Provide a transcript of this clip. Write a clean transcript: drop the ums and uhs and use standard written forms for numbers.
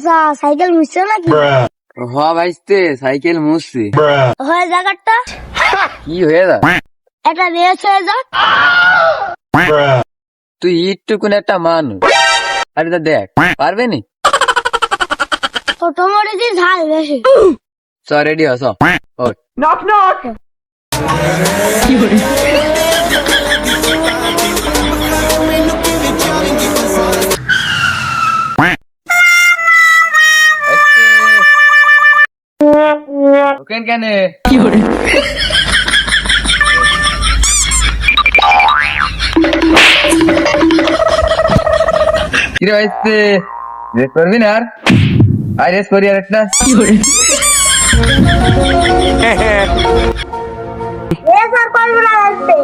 চাচা সাইকেল মুছছো নাকি? হ ভাইস্তে সাইকেল মুছছি। হয়ে জায়গাটা কি হয়ে যা? একটা রেস হয়ে যাক। তুই ইটটুকুন একটা মানুষ, আরে তা দেখ পারবে নি? ছোট মরিচি ঝাল বেশি। চ রেডি হস। ওকেন কেন কিরে ভাইস্তে রেস করবি না? আর রেস করি আর একটা। রেস আর করবো না আজকে।